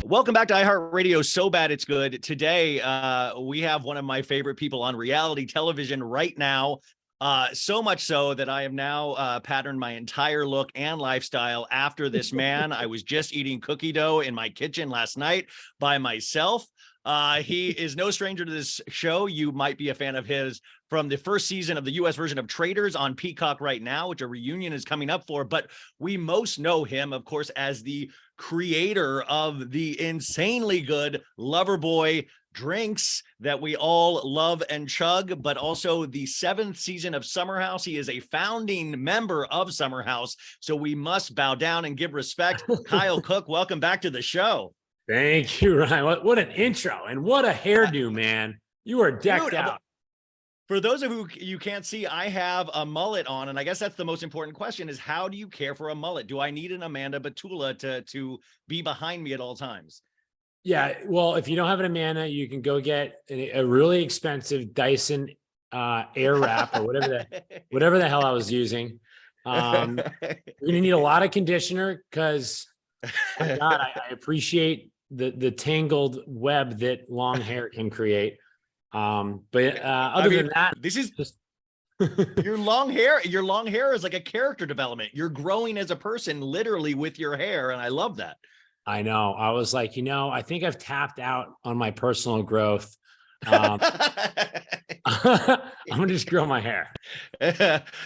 Welcome back to iHeartRadio. So Bad It's Good. Today, we have one of my favorite people on reality television right now. So much so that I have now patterned my entire look and lifestyle after this man. I was just eating cookie dough in my kitchen last night by myself. He is no stranger to this show. You might be a fan of his from the first season of the U.S. version of Traitors on Peacock right now, which a reunion is coming up for. But we most know him, of course, as the creator of the insanely good Loverboy drinks that we all love and chug, but also the 7th season of Summer House. He is a founding member of Summer House, so we must bow down and give respect. Kyle Cooke, welcome back to the show. Thank you, Ryan. What an intro and what a hairdo, man. You are decked out. For those of you can't see, I have a mullet on, and I guess that's the most important question is how do you care for a mullet? Do I need an Amanda Batula to be behind me at all times? Yeah, well, if you don't have an Amanda, you can go get a really expensive Dyson Air Wrap or whatever the hell I was using. You're gonna need a lot of conditioner because, my God, I appreciate the tangled web that long hair can create. But other than that, this is just your long hair. Your long hair is like a character development. You're growing as a person, literally with your hair, and I love that. I know. I was like, I think I've tapped out on my personal growth. I'm gonna just grow my hair.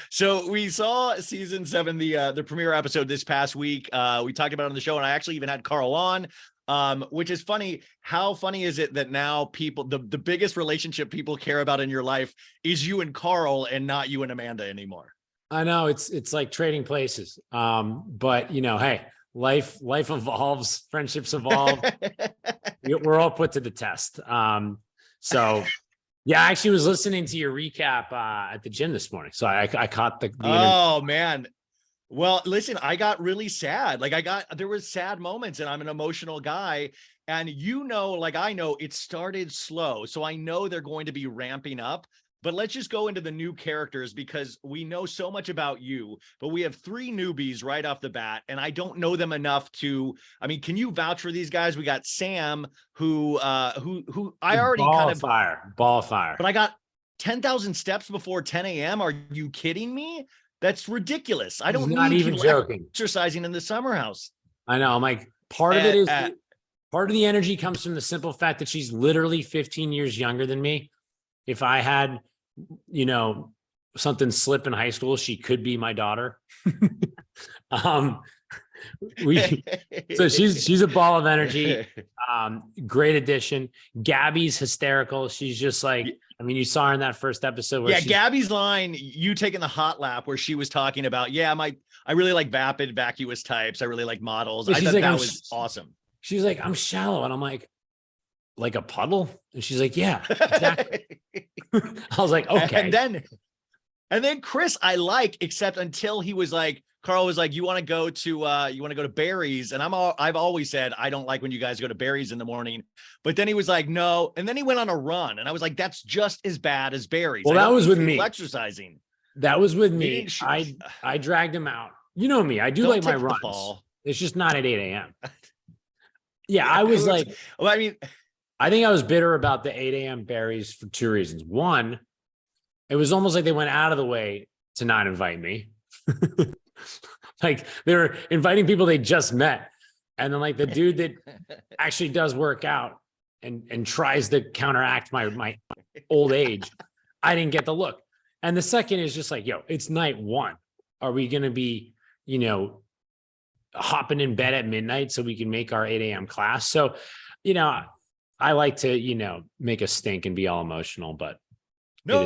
So we saw season 7, the premiere episode this past week. We talked about it on the show, and I actually even had Carl on. Which is funny. How funny is it that now people, the biggest relationship people care about in your life is you and Carl and not you and Amanda anymore? I know it's like trading places. But hey, life evolves, friendships evolve. We're all put to the test. So yeah, I actually was listening to your recap at the gym this morning. So I caught the oh man. Well, listen, I got really sad. There was sad moments, and I'm an emotional guy. And I know it started slow. So I know they're going to be ramping up. But let's just go into the new characters because we know so much about you. But we have 3 newbies right off the bat, and I don't know them enough to. I mean, can you vouch for these guys? We got Sam, who I already ball of fire. But I got 10,000 steps before 10 a.m. Are you kidding me? That's ridiculous. I don't not even joking. Exercising in the Summer House. I know. I'm like, part of it is part of the energy comes from the simple fact that she's literally 15 years younger than me. If I had, something slip in high school, she could be my daughter. So she's a ball of energy. Great addition. Gabby's hysterical. She's just like, you saw her in that first episode where Gabby's line, you taking the hot lap where she was talking about, I really like vapid vacuous types. I really like models. I thought that was awesome. She's like, I'm shallow. And I'm like a puddle? And she's like, yeah, exactly. I was like, okay. And then Chris, I like, except until he was like, Carl was like, you want to go to Barry's? And I've always said, I don't like when you guys go to Barry's in the morning, but then he was like, no. And then he went on a run and I was like, that's just as bad as Barry's. Well, that was with me. Exercising. That was with me. I dragged him out. You know me. I do like my runs. It's just not at 8 a.m. Yeah. I was like, well, I mean, I think I was bitter about the 8 a.m. Barry's for 2 reasons. One, it was almost like they went out of the way to not invite me. Like they were inviting people they just met. And then like the dude that actually does work out and tries to counteract my old age, I didn't get the look. And the second is just like, it's night 1. Are we going to be, hopping in bed at midnight so we can make our 8 a.m. class? So, I like to, make a stink and be all emotional, but no,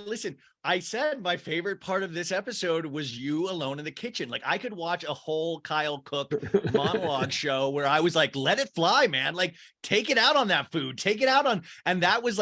listen, I said my favorite part of this episode was you alone in the kitchen. Like I could watch a whole Kyle Cooke monologue show where I was like, let it fly, man. Like take it out on that food, take it out on. And that was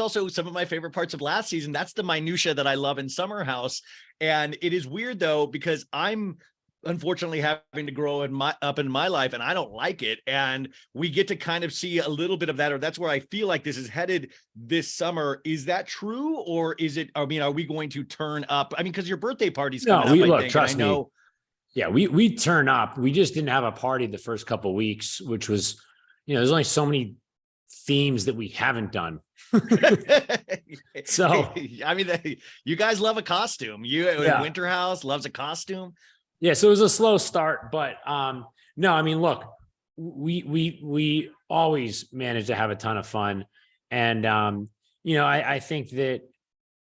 also some of my favorite parts of last season. That's the minutia that I love in Summer House. And it is weird though, because I'm unfortunately having to grow up in my life and I don't like it. And we get to kind of see a little bit of that, or that's where I feel like this is headed this summer. Is that true? Or is it, are we going to turn up? Because your birthday party's coming up. Trust me. Yeah, we turn up. We just didn't have a party the first couple of weeks, which was there's only so many themes that we haven't done. So I mean, you guys love a costume. Winter House loves a costume. Yeah, so it was a slow start, but no, I mean, look, we always manage to have a ton of fun, and I think that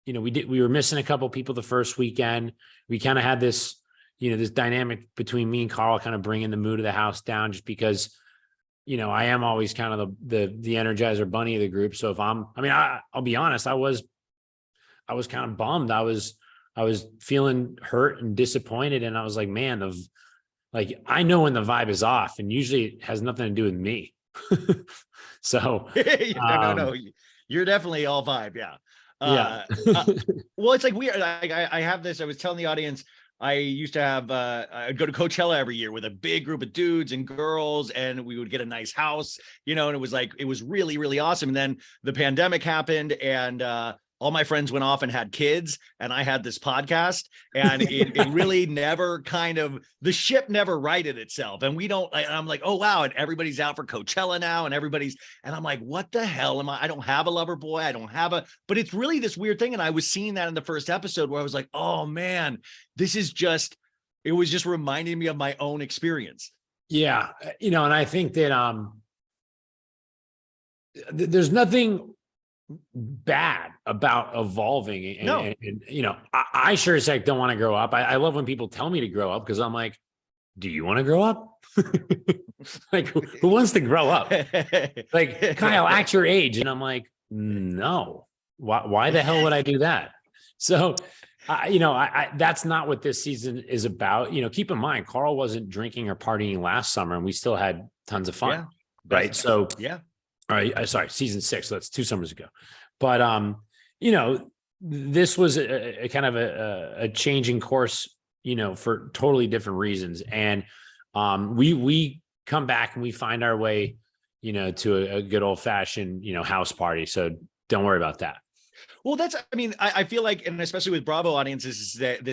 we were missing a couple people the first weekend. We kind of had this this dynamic between me and Carl, kind of bringing the mood of the house down, just because I am always kind of the Energizer bunny of the group. So if I'll be honest, I was kind of bummed. I was feeling hurt and disappointed. And I was like, man, I know when the vibe is off, and usually it has nothing to do with me. So no, you're definitely all vibe. Yeah. Well, it's like weird. I have this, I was telling the audience, I used to have, I'd go to Coachella every year with a big group of dudes and girls, and we would get a nice house, and it was really, really awesome. And then the pandemic happened, and all my friends went off and had kids, and I had this podcast, and it really never the ship never righted itself. And I'm like, oh, wow. And everybody's out for Coachella now, and I'm like, what the hell am I don't have a lover boy. But it's really this weird thing. And I was seeing that in the first episode where I was like, oh man, it was just reminding me of my own experience. Yeah. And I think that, there's nothing bad about evolving, and I sure as heck don't want to grow up. I love when people tell me to grow up, because I'm like, do you want to grow up? Like, who wants to grow up? Like, Kyle, act your age. And I'm like, no, why the hell would I do that? So that's not what this season is about. Keep in mind, Carl wasn't drinking or partying last summer, and we still had tons of fun. Yeah. Right. So yeah. All right, sorry, season 6. So that's 2 summers ago. But this was a kind of a changing course, for totally different reasons. And we come back and we find our way, to a good old fashioned, house party. So don't worry about that. Well, I feel like, and especially with Bravo audiences, is that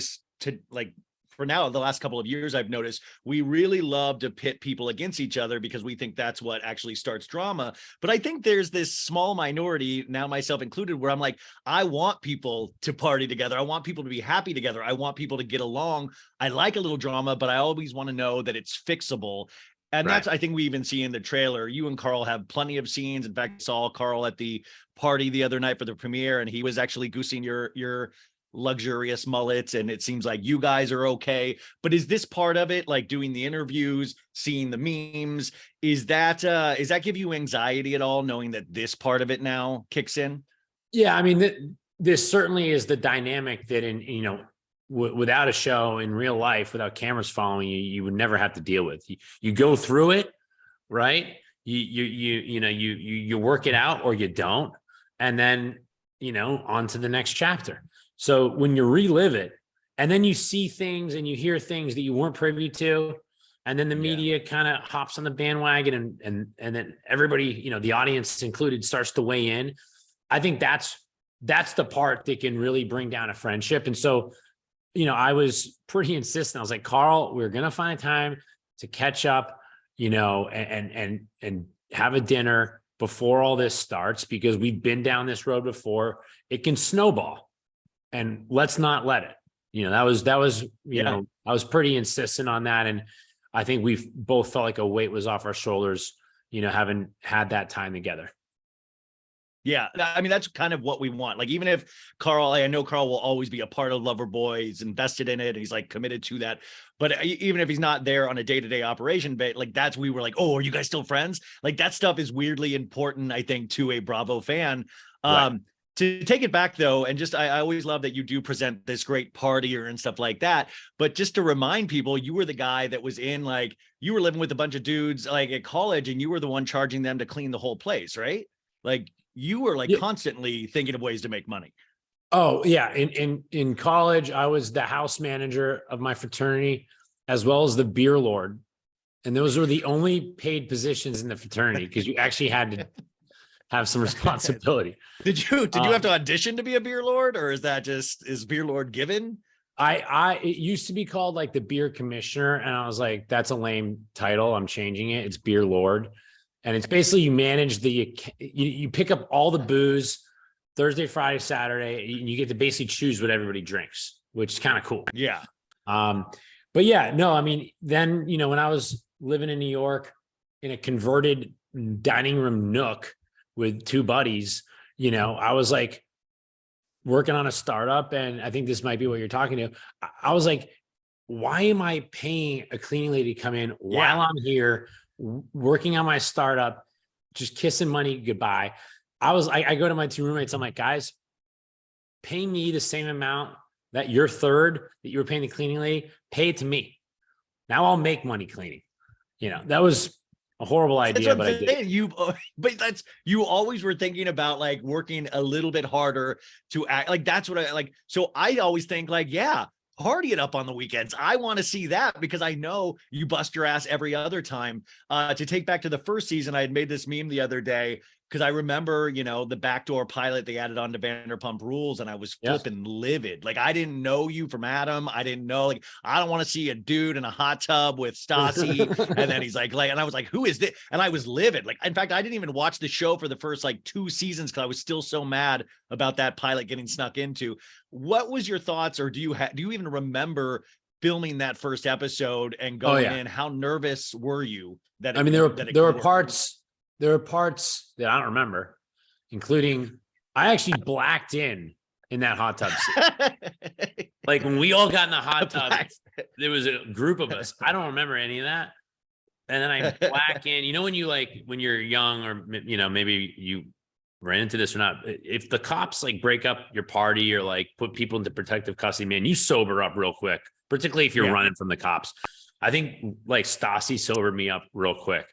for now, the last couple of years, I've noticed we really love to pit people against each other, because we think that's what actually starts drama. But I think there's this small minority, now myself included, where I'm like, I want people to party together. I want people to be happy together. I want people to get along. I like a little drama, but I always want to know that it's fixable. And that's, I think we even see in the trailer, you and Carl have plenty of scenes. In fact, I saw Carl at the party the other night for the premiere, and he was actually goosing your luxurious mullets, and it seems like you guys are okay. But is this part of it, like doing the interviews, seeing the memes, is that give you anxiety at all, knowing that this part of it now kicks in? Yeah, I mean, this certainly is the dynamic that without a show in real life, without cameras following you, you would never have to deal with. You go through it, right? You work it out, or you don't, and then on to the next chapter. So when you relive it, and then you see things and you hear things that you weren't privy to, and then the media kind of hops on the bandwagon, and then everybody, the audience included, starts to weigh in. I think that's the part that can really bring down a friendship. And so, I was pretty insistent. I was like, Carl, we're going to find time to catch up, and have a dinner before all this starts, because we've been down this road before. It can snowball. And let's not let it. That was I was pretty insistent on that. And I think we've both felt like a weight was off our shoulders, having had that time together. Yeah, I mean, that's kind of what we want. Like, even if Carl, I know Carl will always be a part of Loverboy. He's invested in it. He's like committed to that. But even if he's not there on a day-to-day operation, but like, we were like, oh, are you guys still friends? Like, that stuff is weirdly important, I think, to a Bravo fan. Right. To take it back, though, and I always love that you do present this great partier and stuff like that. But just to remind people, you were the guy that was you were living with a bunch of dudes like at college, and you were the one charging them to clean the whole place, right? Like, you were constantly thinking of ways to make money. Oh yeah. In college, I was the house manager of my fraternity, as well as the beer lord. And those were the only paid positions in the fraternity, because you actually had to have some responsibility. Did you have to audition to be a beer lord, or is beer lord given? It used to be called like the beer commissioner, and I was like, that's a lame title. I'm changing it. It's beer lord. And it's basically you manage you pick up all the booze Thursday, Friday, Saturday, and you get to basically choose what everybody drinks, which is kind of cool. Yeah. But yeah, no, I mean, then, when I was living in New York in a converted dining room nook with two buddies, I was like working on a startup, and I think this might be what you're talking to. I was like, why am I paying a cleaning lady to come in while I'm here working on my startup, just kissing money goodbye? I go to my two roommates. I'm like, guys, pay me the same amount that your third that you were paying the cleaning lady, pay it to me. Now I'll make money cleaning. That was a horrible idea, but I did. You always were thinking about like working a little bit harder to act like that's what I like. So I always think like, yeah, party it up on the weekends. I want to see that because I know you bust your ass every other time. To take back to the first season, I had made this meme the other day because I remember, the backdoor pilot they added on to Vanderpump Rules, and I was flipping livid. Like, I didn't know you from Adam. I didn't know, like, I don't want to see a dude in a hot tub with Stassi. And then he's like, and I was like, who is this? And I was livid. Like, in fact, I didn't even watch the show for the first like 2 seasons because I was still so mad about that pilot getting snuck into. What was your thoughts, or do you even remember filming that first episode and going in? How nervous were you? That there were parts that I don't remember, including I actually blacked in that hot tub scene. Like when we all got in the hot tub, there was a group of us. I don't remember any of that. And then I black in. When you when you're young, or maybe you ran into this or not, if the cops like break up your party or like put people into protective custody, man, you sober up real quick, particularly if you're running from the cops. I think like Stassi sobered me up real quick.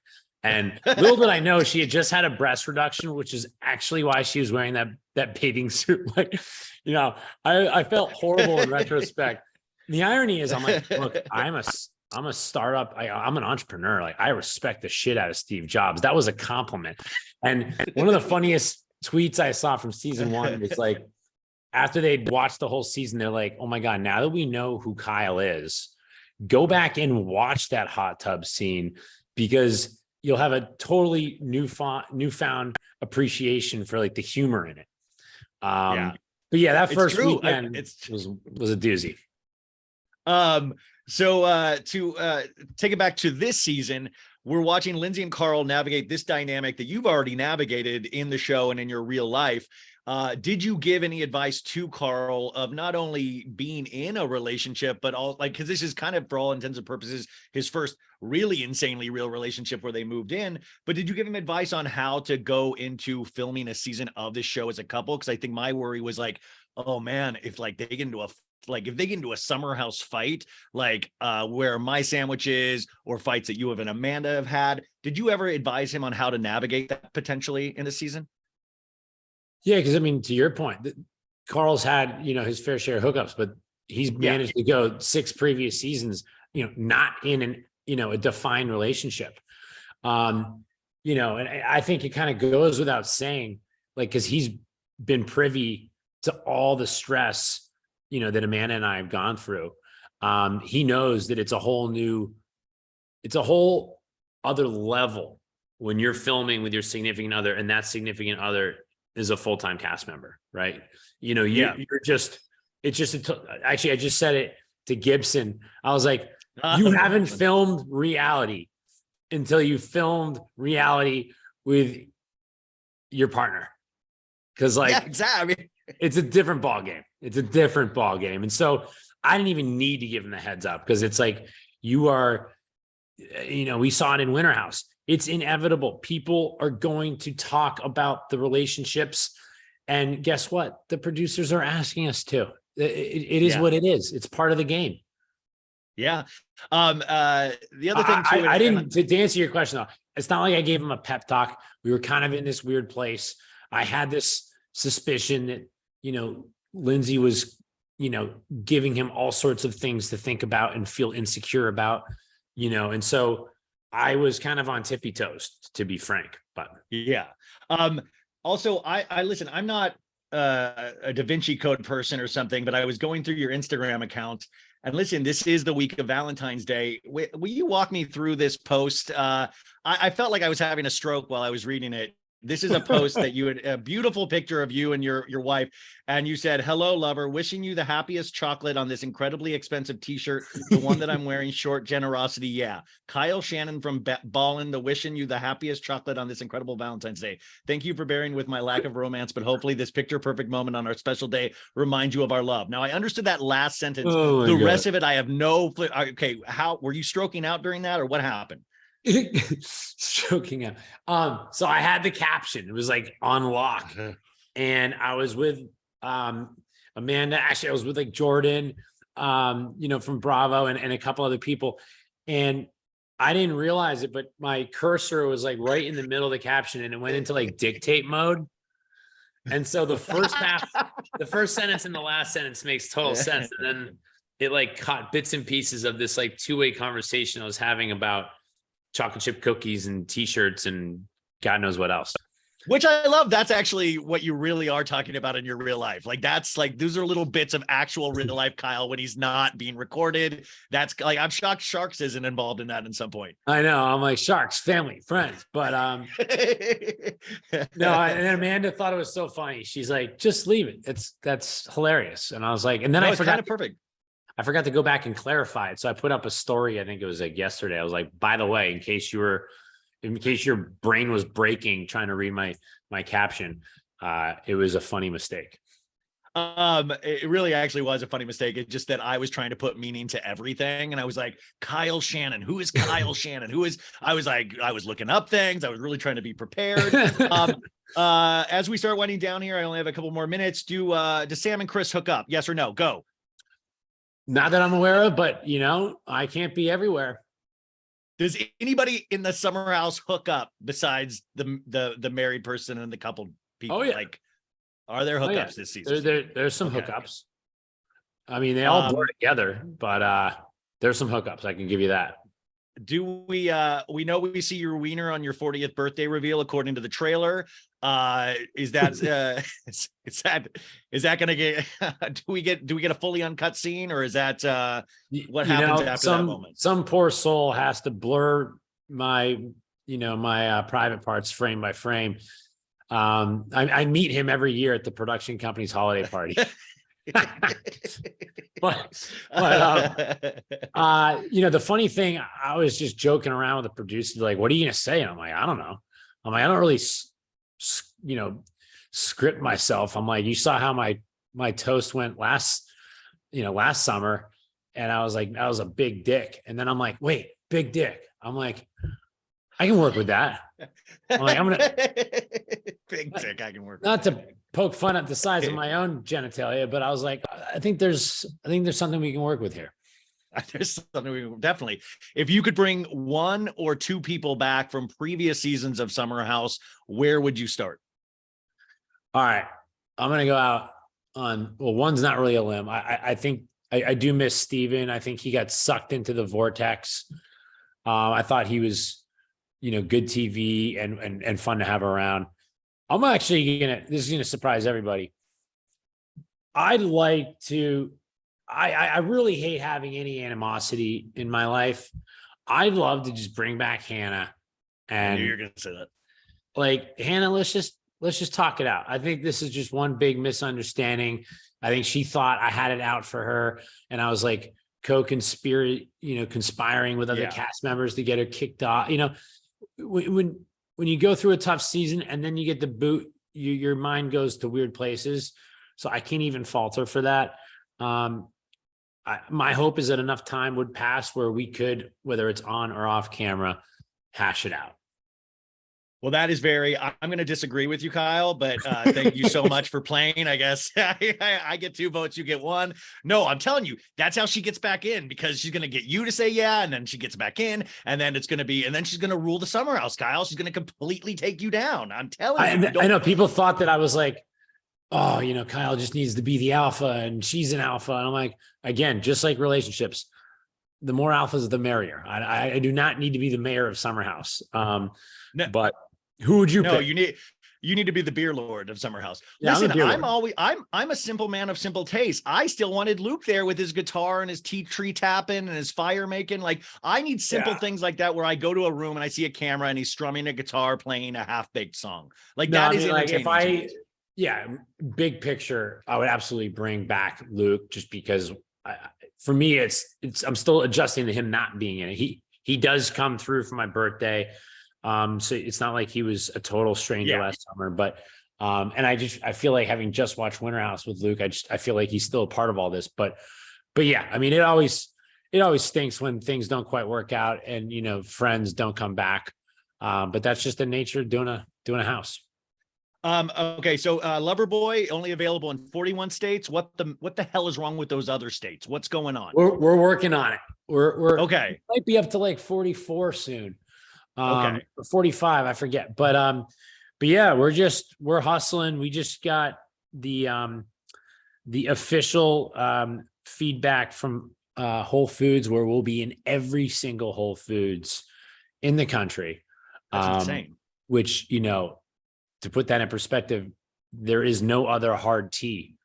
And little did I know she had just had a breast reduction, which is actually why she was wearing that bathing suit. Like, I felt horrible in retrospect. The irony is I'm like, look, I'm a startup. I'm an entrepreneur. Like, I respect the shit out of Steve Jobs. That was a compliment. And one of the funniest tweets I saw from season 1 was like, after they'd watched the whole season, they're like, oh my God, now that we know who Kyle is, go back and watch that hot tub scene because you'll have a totally newfound appreciation for like the humor in it. But yeah, that first weekend was a doozy. So to take it back to this season, we're watching Lindsay and Carl navigate this dynamic that you've already navigated in the show and in your real life. Did you give any advice to Carl of not only being in a relationship, but all like, because this is kind of, for all intents and purposes, his first really insanely real relationship where they moved in, but did you give him advice on how to go into filming a season of this show as a couple? Because I think my worry was like, oh man, if they get into a summer house fight, like where my sandwich is, or fights that you and Amanda have had, did you ever advise him on how to navigate that potentially in the season? Yeah, because I mean, to your point, Carl's had his fair share of hookups, but he's managed to go 6 previous seasons, not in a defined relationship. And I think it kind of goes without saying, like, because he's been privy to all the stress, that Amanda and I have gone through. He knows that it's a whole other level when you're filming with your significant other, and that significant other is a full-time cast member, right? Actually, I just said it to Gibson. I was like, you haven't filmed reality until you filmed reality with your partner. Cause exactly. I mean, it's a different ball game. And so I didn't even need to give him the heads up because it's like, you are, we saw it in Winter House. It's inevitable. People are going to talk about the relationships. And guess what? The producers are asking us to. It is what it is. It's part of the game. Yeah. The other thing too, I didn't, to answer your question though, it's not like I gave him a pep talk. We were kind of in this weird place. I had this suspicion that, Lindsay was, giving him all sorts of things to think about and feel insecure about, and so I was kind of on tippy toes, to be frank, but yeah. Also, I listen, I'm not a Da Vinci Code person or something, but I was going through your Instagram account And listen, this is the week of Valentine's Day. Will you walk me through this post? I felt like I was having a stroke while I was reading it. This is a post that you had, a beautiful picture of you and your wife. And you said, "Hello, lover, wishing you the happiest chocolate on this incredibly expensive t-shirt. The one that I'm wearing, short generosity. Yeah. Kyle Shannon from Ballin, the wishing you the happiest chocolate on this incredible Valentine's Day. Thank you for bearing with my lack of romance, but hopefully this picture perfect moment on our special day reminds you of our love." Now I understood that last sentence. The rest of it, I have no, okay. How were you stroking out during that or what happened? Stroking out. So I had the caption. It was like on lock. And I was with Amanda. Actually, I was with like Jordan, from Bravo and a couple other people. And I didn't realize it, but my cursor was like right in the middle of the caption and it went into like dictate mode. And so the first sentence and the last sentence makes total sense. And then it like caught bits and pieces of this like two-way conversation I was having about chocolate chip cookies and t-shirts and God knows what else. Which I love. That's actually what you really are talking about in your real life. Like, that's like, those are little bits of actual real life Kyle when he's not being recorded. That's like, I'm shocked Sharks isn't involved in that at some point. I know. I'm like, Sharks, family, friends. But no, and then Amanda thought it was so funny. She's like, just leave it. That's hilarious. And I was like, and then I forgot. Kind of perfect. I forgot to go back and clarify it. So I put up a story. I think it was like yesterday. I was like, by the way, in case your brain was breaking trying to read my caption, it was a funny mistake. It really actually was a funny mistake. It's just that I was trying to put meaning to everything. And I was like, Kyle Shannon, who is Kyle Shannon? I was looking up things. I was really trying to be prepared. As we start winding down here, I only have a couple more minutes. Do Sam and Chris hook up? Yes or no? Go. Not that I'm aware of, but I can't be everywhere. Does anybody in the summer house hook up besides the married person and the couple people? Oh, yeah. Like, are there hookups this season? There's some hookups. I mean, they all blur together, but there's some hookups. I can give you that. Do we know we see your wiener on your 40th birthday reveal according to the trailer? Is that is that gonna get do we get a fully uncut scene, or is that what happens after that moment? Some poor soul has to blur my private parts frame by frame. I meet him every year at the production company's holiday party. but the funny thing, I was just joking around with the producer, like, what are you gonna say? And I'm like, I don't know. I'm like, I don't really script myself. I'm like, you saw how my toast went last summer, and I was like, that was a big dick. And then I'm like, wait, big dick. I'm like, I can work with that. I'm like, I'm gonna big dick. I can work. Not to poke fun at the size of my own genitalia, but I was like, I think there's something we can work with here. There's something we definitely. If you could bring one or two people back from previous seasons of Summer House, where would you start? All right, I'm gonna go out on. Well, one's not really a limb. I think I do miss Steven. I think he got sucked into the vortex. I thought he was, good TV and fun to have around. I'm actually this is gonna surprise everybody. I'd like to. I really hate having any animosity in my life. I'd love to just bring back Hannah. And I knew you were gonna say that. Like, Hannah, let's just talk it out. I think this is just one big misunderstanding. I think she thought I had it out for her, and I was like conspiring with other cast members to get her kicked off. When you go through a tough season and then you get the boot, your mind goes to weird places. So I can't even fault her for that. My hope is that enough time would pass where we could, whether it's on or off camera, hash it out. Well, that is I'm going to disagree with you, Kyle, but thank you so much for playing. I guess I get 2 votes, you get 1. No, I'm telling you, that's how she gets back in, because she's going to get you to say yeah, and then she gets back in, and then she's going to rule the Summer House, Kyle. She's going to completely take you down. I'm telling you. I know people thought that I was like, oh, Kyle just needs to be the alpha and she's an alpha. And I'm like, again, just like relationships, the more alphas, the merrier. I do not need to be the mayor of Summer House. But who would you pick? You need to be the beer lord of Summer House. Yeah, Listen, I'm I'm a simple man of simple taste. I still wanted Luke there with his guitar and his tea tree tapping and his fire making. Like, I need simple things like that where I go to a room and I see a camera and he's strumming a guitar playing a half-baked song. Like, No, that I is mean, like entertaining. yeah, big picture, I would absolutely bring back Luke just because for me, I'm still adjusting to him not being in it. He does come through for my birthday. So it's not like he was a total stranger last summer, but and I feel like having just watched Winter House with Luke, I feel like he's still a part of all this. But yeah, I mean, it always stinks when things don't quite work out and, you know, friends don't come back. But that's just the nature of doing a house. Okay, so Loverboy only available in 41 states. What the hell is wrong with those other states? What's going on? We're working on it. We're okay. We might be up to like 44 soon. Okay. 45, I forget. But yeah, we're hustling. We just got the official feedback from Whole Foods where we'll be in every single Whole Foods in the country. That's insane. Which, you know, to put that in perspective, there is no other hard tea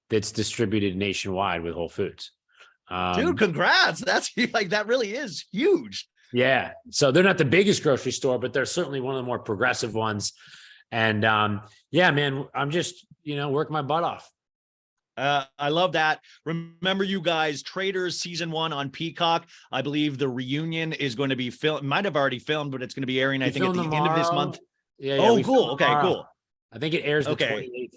that's distributed nationwide with Whole Foods. Dude, congrats. That's like, that really is huge. Yeah. So they're not the biggest grocery store, but they're certainly one of the more progressive ones. And yeah, man, I'm just, you know, working my butt off. I love that. Remember, you guys, Traders season 1 on Peacock. I believe the reunion is going to be filmed. Might have already filmed, but it's going to be airing, I think, at the end of this month. Yeah. Oh, cool. Okay, cool. I think it airs the 28th.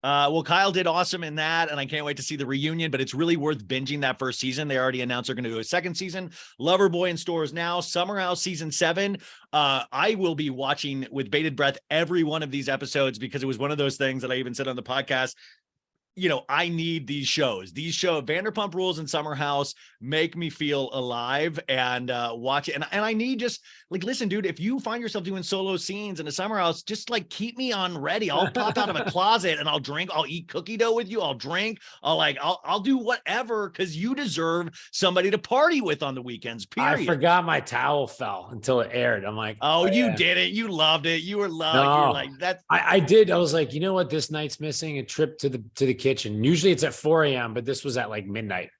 Well, Kyle did awesome in that, and I can't wait to see the reunion, but it's really worth binging that first season. They already announced they're going to do a second season. Loverboy in stores now. Summer House season 7. I will be watching with bated breath every one of these episodes because it was one of those things that I even said on the podcast. You know, I need these shows. Vanderpump Rules and Summer House make me feel alive and watch it. And I need just like, listen, dude, if you find yourself doing solo scenes in a Summer House, just like keep me on ready. I'll pop out of a closet and I'll drink. I'll eat cookie dough with you. I'll drink. I'll do whatever because you deserve somebody to party with on the weekends. Period. I forgot my towel fell until it aired. I'm like, oh, you did it. You loved it. You were loved. No, you're like that. I did. I was like, you know what? This night's missing a trip to the kitchen. Usually it's at 4 a.m., but this was at like midnight.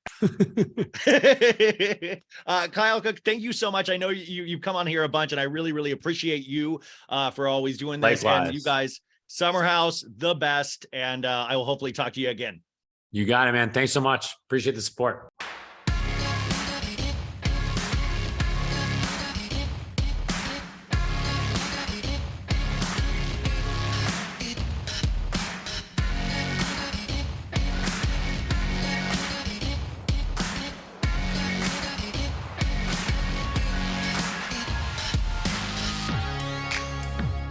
Kyle Cooke, thank you so much. I know you've come on here a bunch, and I really, really appreciate you for always doing this. Likewise. And you guys, Summer House, the best. And I will hopefully talk to you again. You got it, man. Thanks so much. Appreciate the support.